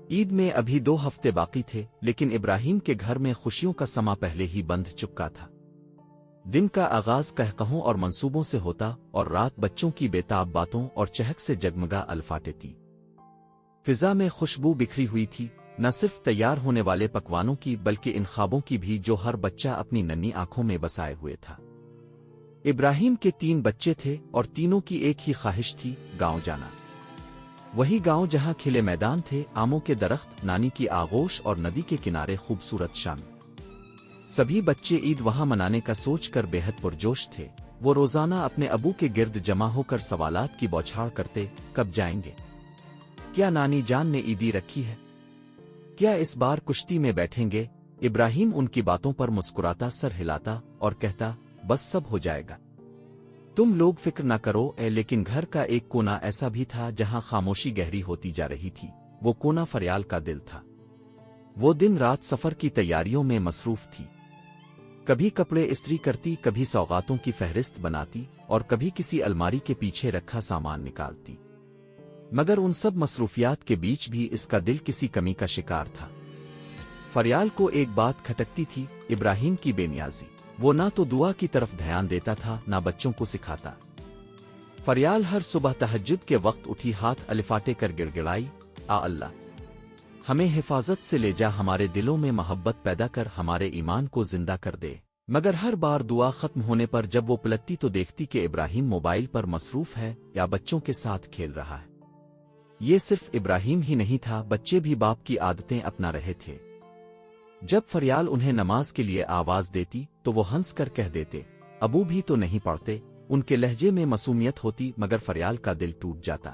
عید میں ابھی 2 ہفتے باقی تھے، لیکن ابراہیم کے گھر میں خوشیوں کا سما پہلے ہی بندھ چکا تھا۔ دن کا آغاز قہقہوں اور منصوبوں سے ہوتا اور رات بچوں کی بے تاب باتوں اور چہک سے جگمگا الفاٹے تھی۔ فضا میں خوشبو بکھری ہوئی تھی، نہ صرف تیار ہونے والے پکوانوں کی بلکہ ان خوابوں کی بھی جو ہر بچہ اپنی ننھی آنکھوں میں بسائے ہوئے تھا۔ ابراہیم کے 3 بچے تھے اور تینوں کی ایک ہی خواہش تھی، گاؤں جانا۔ وہی گاؤں جہاں کھلے میدان تھے، آموں کے درخت، نانی کی آغوش اور ندی کے کنارے خوبصورت شام۔ سبھی بچے عید وہاں منانے کا سوچ کر بے حد پرجوش تھے۔ وہ روزانہ اپنے ابو کے گرد جمع ہو کر سوالات کی بوچھاڑ کرتے، کب جائیں گے؟ کیا نانی جان نے عیدی رکھی ہے؟ کیا اس بار کشتی میں بیٹھیں گے؟ ابراہیم ان کی باتوں پر مسکراتا سر ہلاتا اور کہتا، بس سب ہو جائے گا، تم لوگ فکر نہ کرو۔ لیکن گھر کا ایک کونا ایسا بھی تھا جہاں خاموشی گہری ہوتی جا رہی تھی۔ وہ کونا فریال کا دل تھا۔ وہ دن رات سفر کی تیاریوں میں مصروف تھی۔ کبھی کپڑے استری کرتی، کبھی سوغاتوں کی فہرست بناتی اور کبھی کسی الماری کے پیچھے رکھا سامان نکالتی۔ مگر ان سب مصروفیات کے بیچ بھی اس کا دل کسی کمی کا شکار تھا۔ فریال کو ایک بات کھٹکتی تھی، ابراہیم کی بے نیازی۔ وہ نہ تو دعا کی طرف دھیان دیتا تھا، نہ بچوں کو سکھاتا۔ فریال ہر صبح تہجد کے وقت اٹھی، ہاتھ الفاٹے کر گڑگڑائی، آ اللہ، ہمیں حفاظت سے لے جا، ہمارے دلوں میں محبت پیدا کر، ہمارے ایمان کو زندہ کر دے۔ مگر ہر بار دعا ختم ہونے پر جب وہ پلٹتی تو دیکھتی کہ ابراہیم موبائل پر مصروف ہے یا بچوں کے ساتھ کھیل رہا ہے۔ یہ صرف ابراہیم ہی نہیں تھا، بچے بھی باپ کی عادتیں اپنا رہے تھے۔ جب فریال انہیں نماز کے لیے آواز دیتی تو وہ ہنس کر کہہ دیتے، ابو بھی تو نہیں پڑھتے۔ ان کے لہجے میں معصومیت ہوتی، مگر فریال کا دل ٹوٹ جاتا۔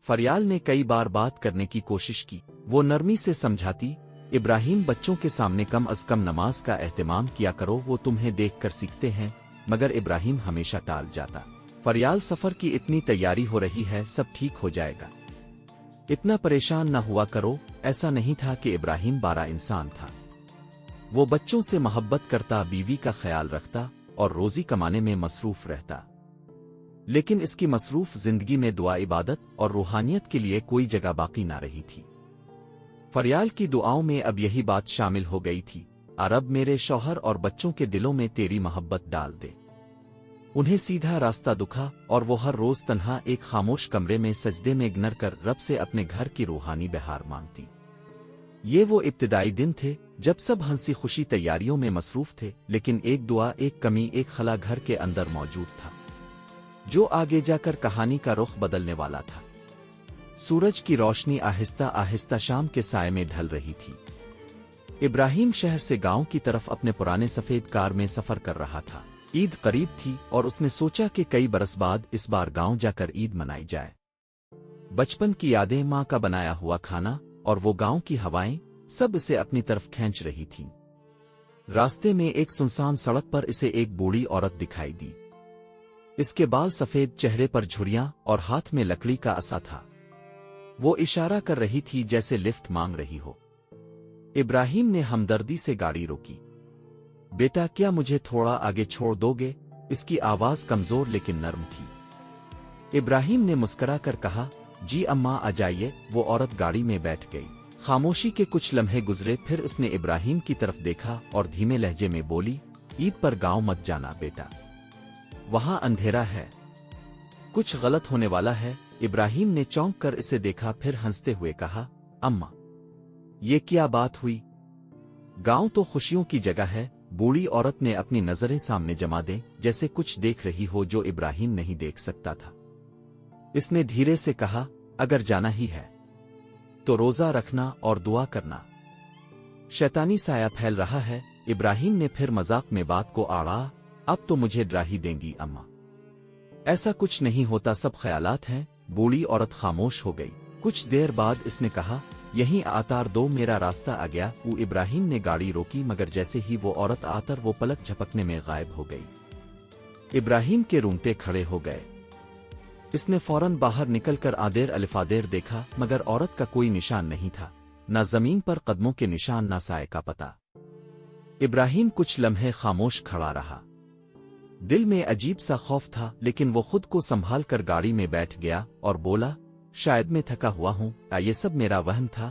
فریال نے کئی بار بات کرنے کی کوشش کی، وہ نرمی سے سمجھاتی، ابراہیم بچوں کے سامنے کم از کم نماز کا اہتمام کیا کرو، وہ تمہیں دیکھ کر سیکھتے ہیں۔ مگر ابراہیم ہمیشہ ٹال جاتا۔ فریال، سفر کی اتنی تیاری ہو رہی ہے، سب ٹھیک ہو جائے گا، اتنا پریشان نہ ہوا کرو۔ ایسا نہیں تھا کہ ابراہیم بارا انسان تھا۔ وہ بچوں سے محبت کرتا، بیوی کا خیال رکھتا اور روزی کمانے میں مصروف رہتا، لیکن اس کی مصروف زندگی میں دعا، عبادت اور روحانیت کے لیے کوئی جگہ باقی نہ رہی تھی۔ فریال کی دعاؤں میں اب یہی بات شامل ہو گئی تھی، رب میرے شوہر اور بچوں کے دلوں میں تیری محبت ڈال دے۔ انہیں سیدھا راستہ دکھا اور وہ ہر روز تنہا ایک خاموش کمرے میں سجدے میں گنر کر رب سے اپنے گھر کی روحانی بہار مانگتی۔ یہ وہ ابتدائی دن تھے جب سب ہنسی خوشی تیاریوں میں مصروف تھے، لیکن ایک دعا، ایک کمی، ایک خلا گھر کے اندر موجود تھا، جو آگے جا کر کہانی کا رخ بدلنے والا تھا۔ سورج کی روشنی آہستہ آہستہ شام کے سائے میں ڈھل رہی تھی۔ ابراہیم شہر سے گاؤں کی طرف اپنے پرانے سفید کار میں سفر کر رہا تھا۔ عید قریب تھی اور اس نے سوچا کہ کئی برس بعد اس بار گاؤں جا کر عید منائی جائے۔ بچپن کی یادیں، ماں کا بنایا ہوا کھانا اور وہ گاؤں کی ہوائیں، سب اسے اپنی طرف کھینچ رہی تھیں۔ راستے میں ایک سنسان سڑک پر اسے ایک بوڑھی عورت دکھائی دی۔ اس کے بال سفید، چہرے پر جھریاں اور ہاتھ میں لکڑی کا عصا تھا۔ وہ اشارہ کر رہی تھی جیسے لفٹ مانگ رہی ہو۔ ابراہیم نے ہمدردی سے گاڑی روکی۔ بیٹا، کیا مجھے تھوڑا آگے چھوڑ دو گے؟ اس کی آواز کمزور لیکن نرم تھی۔ ابراہیم نے مسکرا کر کہا، جی اماں، آ جائیے۔ وہ عورت گاڑی میں بیٹھ گئی۔ خاموشی کے کچھ لمحے گزرے، پھر اس نے ابراہیم کی طرف دیکھا اور دھیمے لہجے میں بولی، عید پر گاؤں مت جانا بیٹا، وہاں اندھیرا ہے، کچھ غلط ہونے والا ہے۔ ابراہیم نے چونک کر اسے دیکھا، پھر ہنستے ہوئے کہا، اماں، یہ کیا بات ہوئی؟ گاؤں تو خوشیوں کی جگہ ہے۔ بوڑھی عورت نے اپنی نظریں سامنے جما دیں، جیسے کچھ دیکھ رہی ہو جو ابراہیم نہیں دیکھ سکتا تھا۔ اس نے دھیرے سے کہا، اگر جانا ہی ہے تو روزہ رکھنا اور دعا کرنا۔ شیطانی سایہ پھیل رہا ہے۔ ابراہیم نے پھر مذاق میں بات کو آڑا، اب تو مجھے ڈرا ہی دیں گی اماں، ایسا کچھ نہیں ہوتا، سب خیالات ہیں۔ بوڑھی عورت خاموش ہو گئی۔ کچھ دیر بعد اس نے کہا، یہیں آتار دو، میرا راستہ آ گیا۔ وہ ابراہیم نے گاڑی روکی، مگر جیسے ہی وہ عورت آتر، وہ پلک جھپکنے میں غائب ہو گئی۔ ابراہیم کے رونگٹے کھڑے ہو گئے۔ اس نے فوراً باہر نکل کر آدیر الفادیر دیکھا، مگر عورت کا کوئی نشان نہیں تھا، نہ زمین پر قدموں کے نشان، نہ سائے کا پتہ۔ ابراہیم کچھ لمحے خاموش کھڑا رہا۔ دل میں عجیب سا خوف تھا، لیکن وہ خود کو سنبھال کر گاڑی میں بیٹھ گیا اور بولا، شاید میں تھکا ہوا ہوں، یہ سب میرا وہم تھا،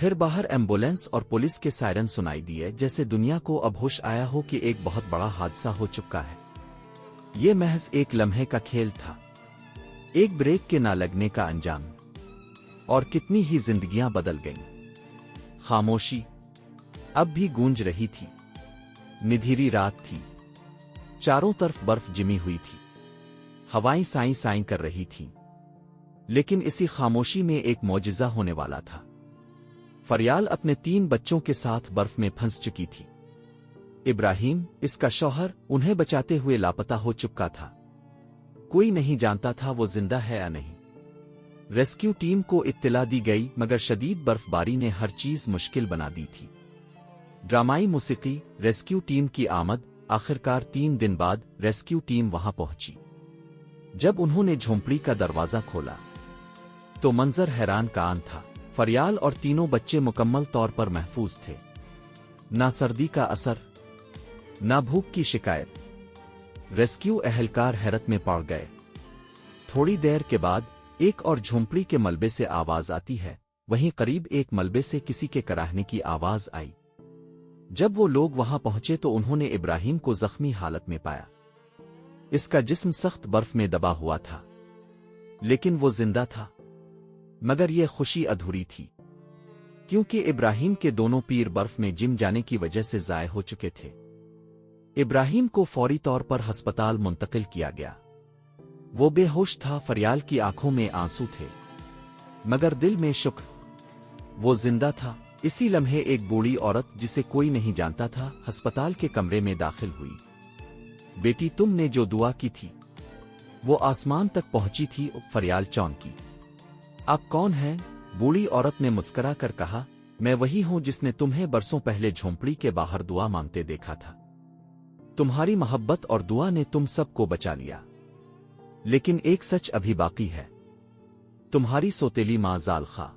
پھر باہر ایمبولینس اور پولیس کے سائرن سنائی دیے، جیسے دنیا کو اب ہوش آیا ہو کہ ایک بہت بڑا حادثہ ہو چکا ہے۔ یہ محض ایک لمحے کا کھیل تھا، ایک بریک کے نہ لگنے کا انجام، اور کتنی ہی زندگیاں بدل گئیں۔ خاموشی اب بھی گونج رہی تھی۔ ندھیری رات تھی، چاروں طرف برف جمی ہوئی تھی، ہوائیں سائیں سائیں کر رہی تھیں، لیکن اسی خاموشی میں ایک معجزہ ہونے والا تھا۔ فریال اپنے 3 بچوں کے ساتھ برف میں پھنس چکی تھی۔ ابراہیم، اس کا شوہر، انہیں بچاتے ہوئے لاپتہ ہو چکا تھا۔ کوئی نہیں جانتا تھا وہ زندہ ہے یا نہیں۔ ریسکیو ٹیم کو اطلاع دی گئی، مگر شدید برف باری نے ہر چیز مشکل بنا دی تھی۔ ڈرامائی موسیقی، ریسکیو ٹیم کی آمد۔ آخرکار 3 دن بعد ریسکیو ٹیم وہاں پہنچی۔ جب انہوں نے جھونپڑی کا دروازہ کھولا تو منظر حیران کان تھا۔ فریال اور تینوں بچے مکمل طور پر محفوظ تھے، نہ سردی کا اثر، نہ بھوک کی شکایت۔ ریسکیو اہلکار حیرت میں پڑ گئے۔ تھوڑی دیر کے بعد ایک اور جھونپڑی کے ملبے سے آواز آتی ہے، وہیں قریب ایک ملبے سے کسی کے کراہنے کی آواز آئی۔ جب وہ لوگ وہاں پہنچے تو انہوں نے ابراہیم کو زخمی حالت میں پایا۔ اس کا جسم سخت برف میں دبا ہوا تھا، لیکن وہ زندہ تھا۔ مگر یہ خوشی ادھوری تھی، کیونکہ ابراہیم کے دونوں پیر برف میں جم جانے کی وجہ سے ضائع ہو چکے تھے۔ ابراہیم کو فوری طور پر ہسپتال منتقل کیا گیا۔ وہ بے ہوش تھا، فریال کی آنکھوں میں آنسو تھے، مگر دل میں شکر، وہ زندہ تھا۔ اسی لمحے ایک بوڑھی عورت جسے کوئی نہیں جانتا تھا ہسپتال کے کمرے میں داخل ہوئی۔ بیٹی، تم نے جو دعا کی تھی وہ آسمان تک پہنچی تھی۔ فریال چونکی۔ آپ کون ہیں؟ بوڑھی عورت نے مسکرا کر کہا، میں وہی ہوں جس نے تمہیں برسوں پہلے جھونپڑی کے باہر دعا مانگتے دیکھا تھا۔ تمہاری محبت اور دعا نے تم سب کو بچا لیا، لیکن ایک سچ ابھی باقی ہے۔ تمہاری سوتیلی ماں زالخا،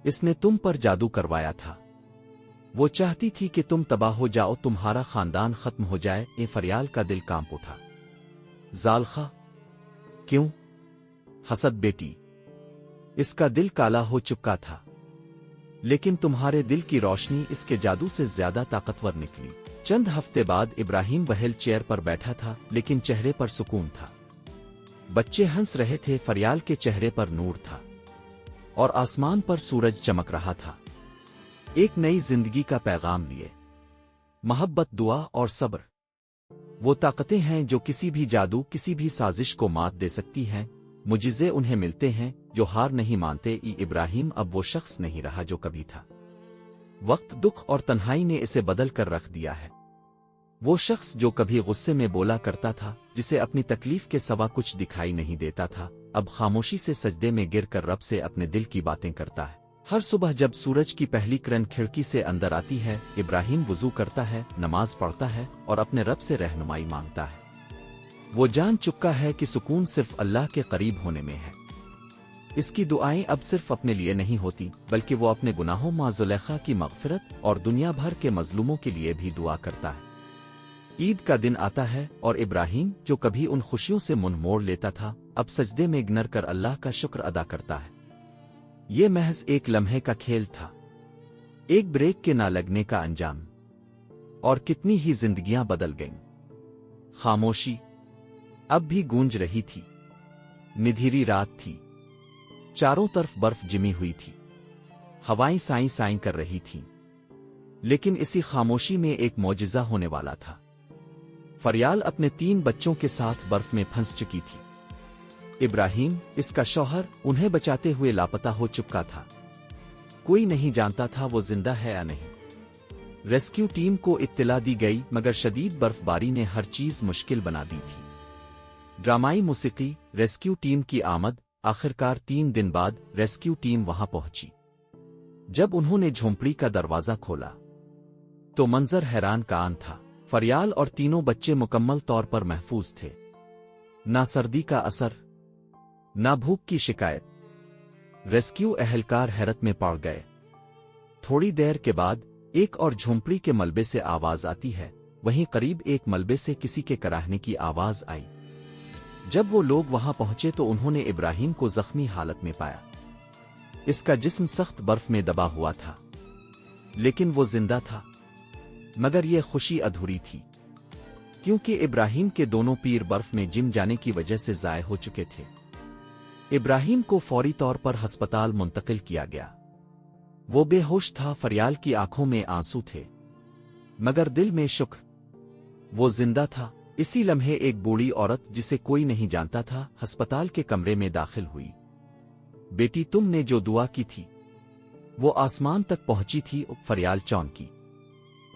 اس نے تم پر جادو کروایا تھا۔ وہ چاہتی تھی کہ تم تباہ ہو جاؤ، تمہارا خاندان ختم ہو جائے۔ فریال کا دل کانپ اٹھا۔ زالخا؟ کیوں؟ حسد بیٹی، اس کا دل کالا ہو چکا تھا، لیکن تمہارے دل کی روشنی اس کے جادو سے زیادہ طاقتور نکلی۔ چند ہفتے بعد ابراہیم وہیل چیئر پر بیٹھا تھا، لیکن چہرے پر سکون تھا۔ بچے ہنس رہے تھے، فریال کے چہرے پر نور تھا، اور آسمان پر سورج چمک رہا تھا۔ ایک نئی زندگی کا پیغام لیے۔ محبت، دعا اور صبر، وہ طاقتیں ہیں جو کسی بھی جادو، کسی بھی سازش کو مات دے سکتی ہیں۔ معجزے انہیں ملتے ہیں جو ہار نہیں مانتے۔ ابراہیم اب وہ شخص نہیں رہا جو کبھی تھا۔ وقت، دکھ اور تنہائی نے اسے بدل کر رکھ دیا ہے۔ وہ شخص جو کبھی غصے میں بولا کرتا تھا، جسے اپنی تکلیف کے سوا کچھ دکھائی نہیں دیتا تھا، اب خاموشی سے سجدے میں گر کر رب سے اپنے دل کی باتیں کرتا ہے۔ ہر صبح جب سورج کی پہلی کرن کھڑکی سے اندر آتی ہے، ابراہیم وضو کرتا ہے، نماز پڑھتا ہے اور اپنے رب سے رہنمائی مانگتا ہے۔ وہ جان چکا ہے کہ سکون صرف اللہ کے قریب ہونے میں ہے۔ اس کی دعائیں اب صرف اپنے لیے نہیں ہوتی، بلکہ وہ اپنے گناہوں، ماں زلیخا کی مغفرت اور دنیا بھر کے مظلوموں کے لیے بھی دعا کرتا ہے۔ عید کا دن آتا ہے، اور ابراہیم، جو کبھی ان خوشیوں سے منہ موڑ لیتا تھا، اب سجدے میں گنر کر اللہ کا شکر ادا کرتا ہے۔ یہ محض ایک لمحے کا کھیل تھا، ایک بریک کے نہ لگنے کا انجام، اور کتنی ہی زندگیاں بدل گئیں۔ خاموشی اب بھی گونج رہی تھی۔ ندھیری رات تھی، چاروں طرف برف جمی ہوئی تھی، ہوائیں سائیں سائیں کر رہی تھیں، لیکن اسی خاموشی میں ایک معجزہ ہونے والا تھا۔ فریال اپنے 3 بچوں کے ساتھ برف میں پھنس چکی تھی۔ ابراہیم، اس کا شوہر، انہیں بچاتے ہوئے لاپتہ ہو چکا تھا۔ کوئی نہیں جانتا تھا وہ زندہ ہے یا نہیں۔ ریسکیو ٹیم کو اطلاع دی گئی، مگر شدید برف باری نے ہر چیز مشکل بنا دی تھی۔ ڈرامائی موسیقی، ریسکیو ٹیم کی آمد۔ آخرکار 3 دن بعد ریسکیو ٹیم وہاں پہنچی۔ جب انہوں نے جھونپڑی کا دروازہ کھولا تو منظر حیران کان تھا۔ فریال اور تینوں بچے مکمل طور پر محفوظ تھے، نہ سردی کا اثر، نہ بھوک کی شکایت۔ ریسکیو اہلکار حیرت میں پڑ گئے۔ تھوڑی دیر کے بعد ایک اور جھونپڑی کے ملبے سے آواز آتی ہے، وہیں قریب ایک ملبے سے کسی کے کراہنے کی آواز آئی۔ جب وہ لوگ وہاں پہنچے تو انہوں نے ابراہیم کو زخمی حالت میں پایا۔ اس کا جسم سخت برف میں دبا ہوا تھا، لیکن وہ زندہ تھا۔ مگر یہ خوشی ادھوری تھی، کیونکہ ابراہیم کے دونوں پیر برف میں جم جانے کی وجہ سے ضائع ہو چکے تھے۔ ابراہیم کو فوری طور پر ہسپتال منتقل کیا گیا۔ وہ بے ہوش تھا، فریال کی آنکھوں میں آنسو تھے، مگر دل میں شکر، وہ زندہ تھا۔ اسی لمحے ایک بوڑھی عورت جسے کوئی نہیں جانتا تھا ہسپتال کے کمرے میں داخل ہوئی۔ بیٹی، تم نے جو دعا کی تھی وہ آسمان تک پہنچی تھی۔ فریال چونکی۔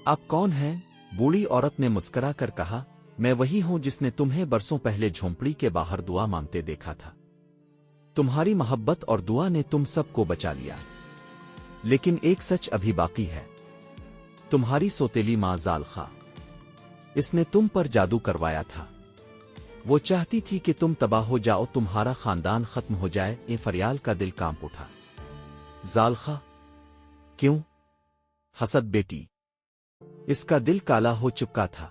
آپ کون ہیں؟ بوڑھی عورت نے مسکرا کر کہا، میں وہی ہوں جس نے تمہیں برسوں پہلے جھونپڑی کے باہر دعا مانگتے دیکھا تھا۔ تمہاری محبت اور دعا نے تم سب کو بچا لیا، لیکن ایک سچ ابھی باقی ہے، تمہاری سوتیلی ماں زالخا۔ اس نے تم پر جادو کروایا تھا، وہ چاہتی تھی کہ تم تباہ ہو جاؤ، تمہارا خاندان ختم ہو جائے۔ یہ فریال کا دل کانپ اٹھا۔ زالخا؟ کیوں؟ حسد بیٹی۔ اس کا دل کالا ہو چکا تھا،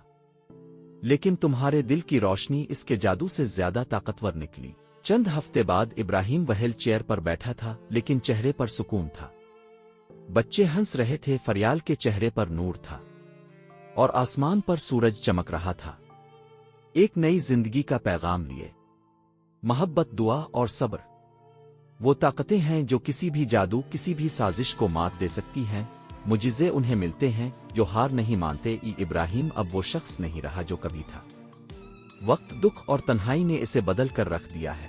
لیکن تمہارے دل کی روشنی اس کے جادو سے زیادہ طاقتور نکلی۔ چند ہفتے بعد ابراہیم وہیل چیئر پر بیٹھا تھا، لیکن چہرے پر سکون تھا۔ بچے ہنس رہے تھے، فریال کے چہرے پر نور تھا، اور آسمان پر سورج چمک رہا تھا، ایک نئی زندگی کا پیغام لیے۔ محبت، دعا اور صبر وہ طاقتیں ہیں جو کسی بھی جادو، کسی بھی سازش کو مات دے سکتی ہیں۔ معجزے انہیں ملتے ہیں جو ہار نہیں مانتے۔ ابراہیم اب وہ شخص نہیں رہا جو کبھی تھا۔ وقت، دکھ اور تنہائی نے اسے بدل کر رکھ دیا ہے۔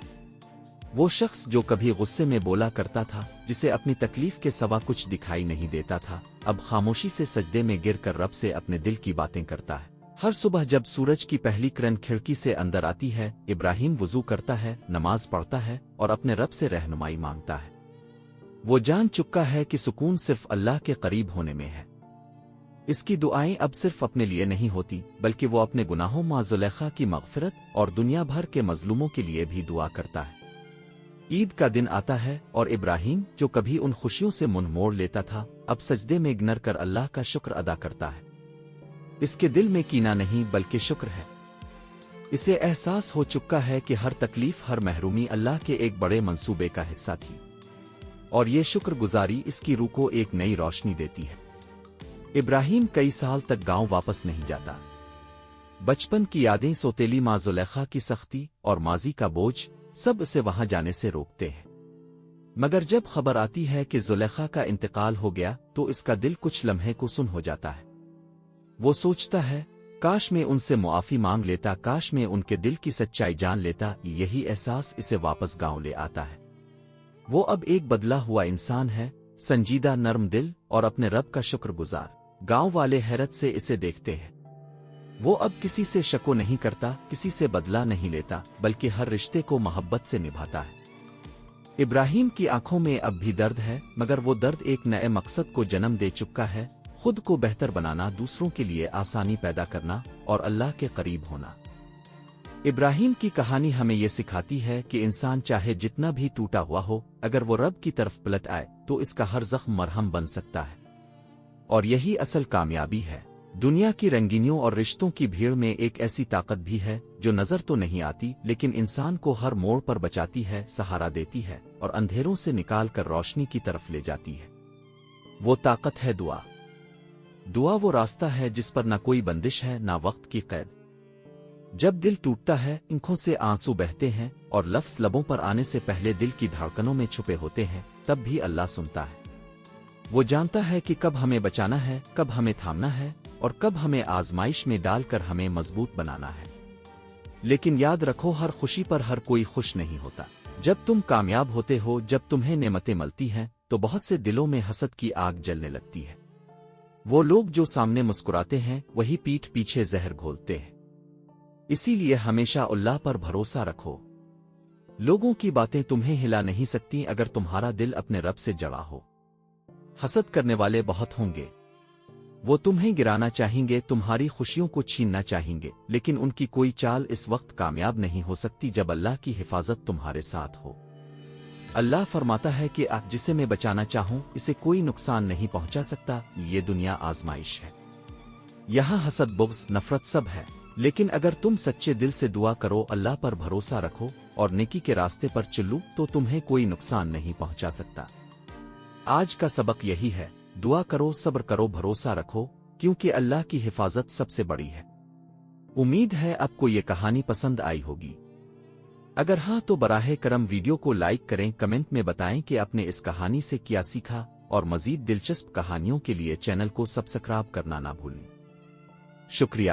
وہ شخص جو کبھی غصے میں بولا کرتا تھا، جسے اپنی تکلیف کے سوا کچھ دکھائی نہیں دیتا تھا، اب خاموشی سے سجدے میں گر کر رب سے اپنے دل کی باتیں کرتا ہے۔ ہر صبح جب سورج کی پہلی کرن کھڑکی سے اندر آتی ہے، ابراہیم وضو کرتا ہے، نماز پڑھتا ہے اور اپنے رب سے رہنمائی مانگتا ہے۔ وہ جان چکا ہے کہ سکون صرف اللہ کے قریب ہونے میں ہے۔ اس کی دعائیں اب صرف اپنے لیے نہیں ہوتی، بلکہ وہ اپنے گناہوں، ماں زلیخا کی مغفرت اور دنیا بھر کے مظلوموں کے لیے بھی دعا کرتا ہے۔ عید کا دن آتا ہے اور ابراہیم، جو کبھی ان خوشیوں سے منہ موڑ لیتا تھا، اب سجدے میں گنر کر اللہ کا شکر ادا کرتا ہے۔ اس کے دل میں کینہ نہیں بلکہ شکر ہے۔ اسے احساس ہو چکا ہے کہ ہر تکلیف، ہر محرومی اللہ کے ایک بڑے منصوبے کا حصہ تھی، اور یہ شکر گزاری اس کی روح کو ایک نئی روشنی دیتی ہے۔ ابراہیم کئی سال تک گاؤں واپس نہیں جاتا۔ بچپن کی یادیں، سوتیلی ماں زلیخا کی سختی اور ماضی کا بوجھ سب اسے وہاں جانے سے روکتے ہیں۔ مگر جب خبر آتی ہے کہ زلیخا کا انتقال ہو گیا تو اس کا دل کچھ لمحے کو سن ہو جاتا ہے۔ وہ سوچتا ہے، کاش میں ان سے معافی مانگ لیتا، کاش میں ان کے دل کی سچائی جان لیتا۔ یہی احساس اسے واپس گاؤں لے آتا ہے۔ وہ اب ایک بدلا ہوا انسان ہے، سنجیدہ، نرم دل اور اپنے رب کا شکر گزار۔ گاؤں والے حیرت سے اسے دیکھتے ہیں۔ وہ اب کسی سے شکو نہیں کرتا، کسی سے بدلہ نہیں لیتا، بلکہ ہر رشتے کو محبت سے نبھاتا ہے۔ ابراہیم کی آنکھوں میں اب بھی درد ہے، مگر وہ درد ایک نئے مقصد کو جنم دے چکا ہے، خود کو بہتر بنانا، دوسروں کے لیے آسانی پیدا کرنا اور اللہ کے قریب ہونا۔ ابراہیم کی کہانی ہمیں یہ سکھاتی ہے کہ انسان چاہے جتنا بھی ٹوٹا ہوا ہو، اگر وہ رب کی طرف پلٹ آئے تو اس کا ہر زخم مرہم بن سکتا ہے، اور یہی اصل کامیابی ہے۔ دنیا کی رنگینیوں اور رشتوں کی بھیڑ میں ایک ایسی طاقت بھی ہے جو نظر تو نہیں آتی، لیکن انسان کو ہر موڑ پر بچاتی ہے، سہارا دیتی ہے اور اندھیروں سے نکال کر روشنی کی طرف لے جاتی ہے۔ وہ طاقت ہے دعا۔ دعا وہ راستہ ہے جس پر نہ کوئی بندش ہے، نہ وقت کی قید۔ جب دل ٹوٹتا ہے، آنکھوں سے آنسو بہتے ہیں اور لفظ لبوں پر آنے سے پہلے دل کی دھڑکنوں میں چھپے ہوتے ہیں، تب بھی اللہ سنتا ہے۔ وہ جانتا ہے کہ کب ہمیں بچانا ہے، کب ہمیں تھامنا ہے، اور کب ہمیں آزمائش میں ڈال کر ہمیں مضبوط بنانا ہے۔ لیکن یاد رکھو، ہر خوشی پر ہر کوئی خوش نہیں ہوتا۔ جب تم کامیاب ہوتے ہو، جب تمہیں نعمتیں ملتی ہیں، تو بہت سے دلوں میں حسد کی آگ جلنے لگتی ہے۔ وہ لوگ جو سامنے مسکراتے ہیں، وہی پیٹھ پیچھے زہر گھولتے ہیں۔ اسی لیے ہمیشہ اللہ پر بھروسہ رکھو۔ لوگوں کی باتیں تمہیں ہلا نہیں سکتی اگر تمہارا دل اپنے رب سے جڑا ہو۔ حسد کرنے والے بہت ہوں گے، وہ تمہیں گرانا چاہیں گے، تمہاری خوشیوں کو چھیننا چاہیں گے، لیکن ان کی کوئی چال اس وقت کامیاب نہیں ہو سکتی جب اللہ کی حفاظت تمہارے ساتھ ہو۔ اللہ فرماتا ہے کہ جسے میں بچانا چاہوں اسے کوئی نقصان نہیں پہنچا سکتا۔ یہ دنیا آزمائش ہے، یہاں حسد، بغض، نفرت سب ہے، لیکن اگر تم سچے دل سے دعا کرو، اللہ پر بھروسہ رکھو اور نیکی کے راستے پر چلو، تو تمہیں کوئی نقصان نہیں پہنچا سکتا۔ آج کا سبق یہی ہے، دعا کرو، صبر کرو، بھروسہ رکھو، کیونکہ اللہ کی حفاظت سب سے بڑی ہے۔ امید ہے آپ کو یہ کہانی پسند آئی ہوگی۔ اگر ہاں تو براہ کرم ویڈیو کو لائک کریں، کمنٹ میں بتائیں کہ آپ نے اس کہانی سے کیا سیکھا، اور مزید دلچسپ کہانیوں کے لیے چینل کو سبسکرائب کرنا نہ بھولیں۔ شکریہ۔